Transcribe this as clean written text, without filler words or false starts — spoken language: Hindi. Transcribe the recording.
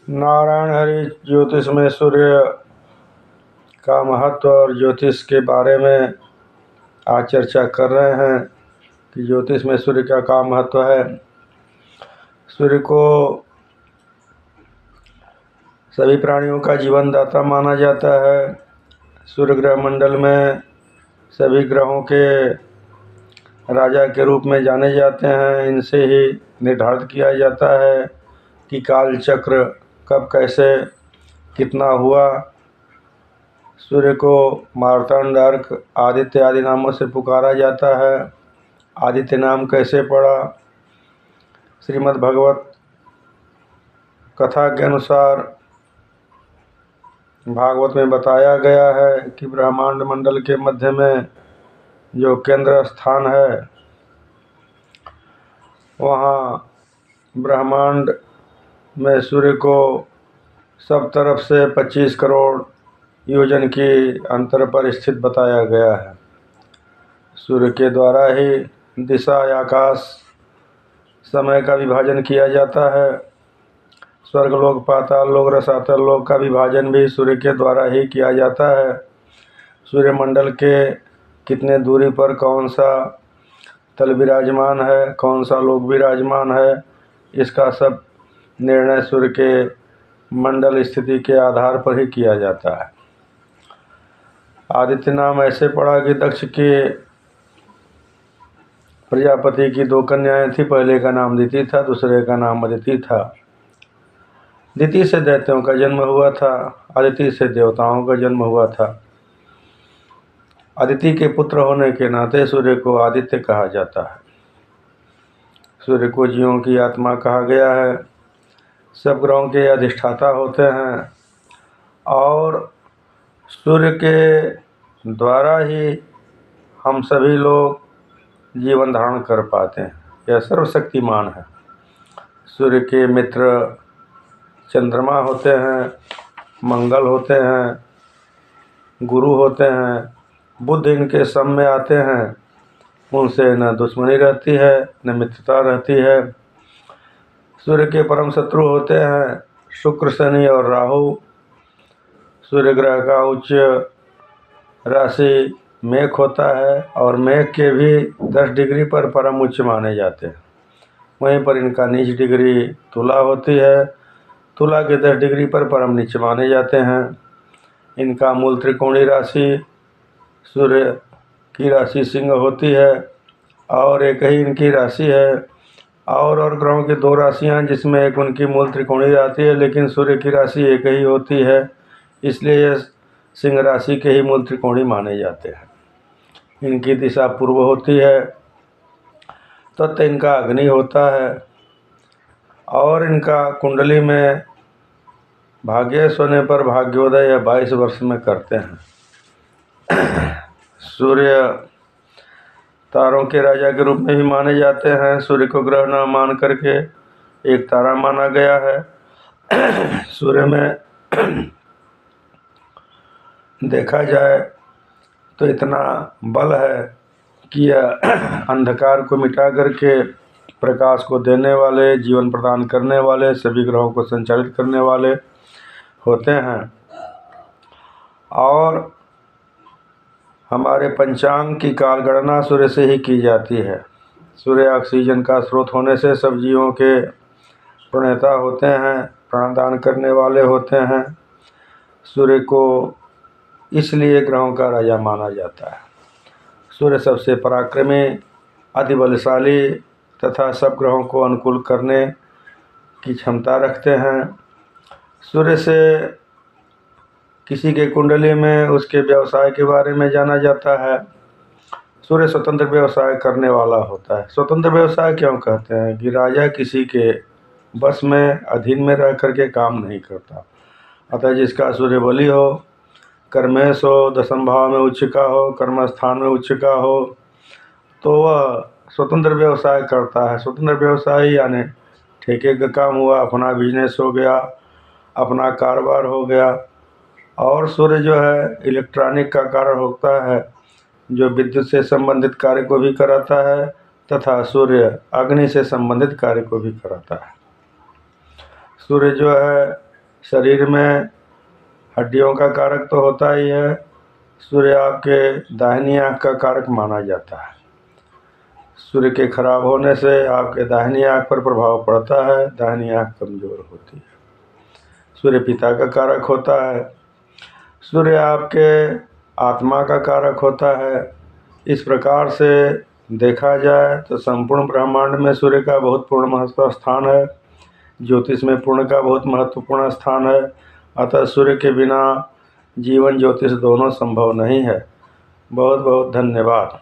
नारायण हरि ज्योतिष में सूर्य का महत्व और ज्योतिष के बारे में आज चर्चा कर रहे हैं कि ज्योतिष में सूर्य का महत्व है। सूर्य को सभी प्राणियों का जीवनदाता माना जाता है। सूर्य ग्रह मंडल में सभी ग्रहों के राजा के रूप में जाने जाते हैं। इनसे ही निर्धारित किया जाता है कि काल चक्र कब कैसे कितना हुआ। सूर्य को मार्तंड, अर्क, आदित्य आदि नामों से पुकारा जाता है। आदित्य नाम कैसे पड़ा? श्रीमद् भगवत कथा के अनुसार भागवत में बताया गया है कि ब्रह्मांड मंडल के मध्य में जो केंद्र स्थान है, वहाँ ब्रह्मांड में सूर्य को सब तरफ से 25 करोड़ योजन की अंतर पर स्थित बताया गया है। सूर्य के द्वारा ही दिशा, आकाश, समय का विभाजन किया जाता है। स्वर्गलोक, पाताल लोक, रसातल लोक का विभाजन भी सूर्य के द्वारा ही किया जाता है। सूर्यमंडल के कितने दूरी पर कौन सा तल विराजमान है, कौन सा लोक विराजमान है, इसका सब निर्णय सूर्य के मंडल स्थिति के आधार पर ही किया जाता है। आदित्य नाम ऐसे पड़ा कि दक्ष के प्रजापति की 2 कन्याएं थी। पहले का नाम दिति था, दूसरे का नाम अदिति था। दिति से दैत्यों का जन्म हुआ था, अदिति से देवताओं का जन्म हुआ था। अदिति के पुत्र होने के नाते सूर्य को आदित्य कहा जाता है। सूर्य को जीवों की आत्मा कहा गया है। सब ग्रहों के अधिष्ठाता होते हैं और सूर्य के द्वारा ही हम सभी लोग जीवन धारण कर पाते हैं। यह सर्वशक्तिमान है। सूर्य के मित्र चंद्रमा होते हैं, मंगल होते हैं, गुरु होते हैं, बुध इनके सम में आते हैं। उनसे न दुश्मनी रहती है न मित्रता रहती है। सूर्य के परम शत्रु होते हैं शुक्र, शनि और राहु। सूर्य ग्रह का उच्च राशि मेष होता है और मेष के भी 10 डिग्री पर परम उच्च माने जाते हैं। वहीं पर इनका नीच डिग्री तुला होती है। तुला के 10 डिग्री पर परम नीच माने जाते हैं। इनका मूल त्रिकोणीय राशि सूर्य की राशि सिंह होती है और एक ही इनकी राशि है। और ग्रहों की 2 राशियाँ, जिसमें एक उनकी मूल त्रिकोणीय आती है, लेकिन सूर्य की राशि एक ही होती है, इसलिए यह सिंह राशि के ही मूल त्रिकोणीय माने जाते हैं। इनकी दिशा पूर्व होती है। तत्व इनका अग्नि होता है और इनका कुंडली में भाग्येश होने पर भाग्योदय या 22 वर्ष में करते हैं। सूर्य तारों के राजा के रूप में भी माने जाते हैं। सूर्य को ग्रह न मान करके एक तारा माना गया है। सूर्य में देखा जाए तो इतना बल है कि यह अंधकार को मिटा करके प्रकाश को देने वाले, जीवन प्रदान करने वाले, सभी ग्रहों को संचालित करने वाले होते हैं। और हमारे पंचांग की काल गणना सूर्य से ही की जाती है। सूर्य ऑक्सीजन का स्रोत होने से सब जीवों के प्रणेता होते हैं, प्राणदान करने वाले होते हैं। सूर्य को इसलिए ग्रहों का राजा माना जाता है। सूर्य सबसे पराक्रमी, अति बलशाली तथा सब ग्रहों को अनुकूल करने की क्षमता रखते हैं। सूर्य से किसी के कुंडली में उसके व्यवसाय के बारे में जाना जाता है। सूर्य स्वतंत्र व्यवसाय करने वाला होता है। स्वतंत्र व्यवसाय क्यों कहते हैं? कि राजा किसी के बस में, अधीन में रह करके काम नहीं करता। अतः जिसका सूर्य बली हो, कर्मेश हो, दशम भाव में उच्च का हो, कर्म स्थान में उच्च का हो, तो वह स्वतंत्र व्यवसाय करता है। स्वतंत्र व्यवसाय यानी ठेके का काम हुआ, अपना बिजनेस हो गया, अपना कारोबार हो गया। और सूर्य जो है इलेक्ट्रॉनिक का कारण होता है, जो विद्युत से संबंधित कार्य को भी कराता है, तथा सूर्य अग्नि से संबंधित कार्य को भी कराता है। सूर्य जो है शरीर में हड्डियों का कारक तो होता ही है। सूर्य आपके दाहिनी आँख का कारक माना जाता है। सूर्य के खराब होने से आपके दाहिनी आँख पर प्रभाव पड़ता है, दाहिनी आँख कमज़ोर होती है। सूर्य पिता का कारक होता है। सूर्य आपके आत्मा का कारक होता है। इस प्रकार से देखा जाए तो संपूर्ण ब्रह्मांड में सूर्य का बहुत पूर्ण महत्व स्थान है। ज्योतिष में पूर्ण का बहुत महत्वपूर्ण स्थान है। अतः सूर्य के बिना जीवन ज्योतिष दोनों संभव नहीं है। बहुत बहुत धन्यवाद।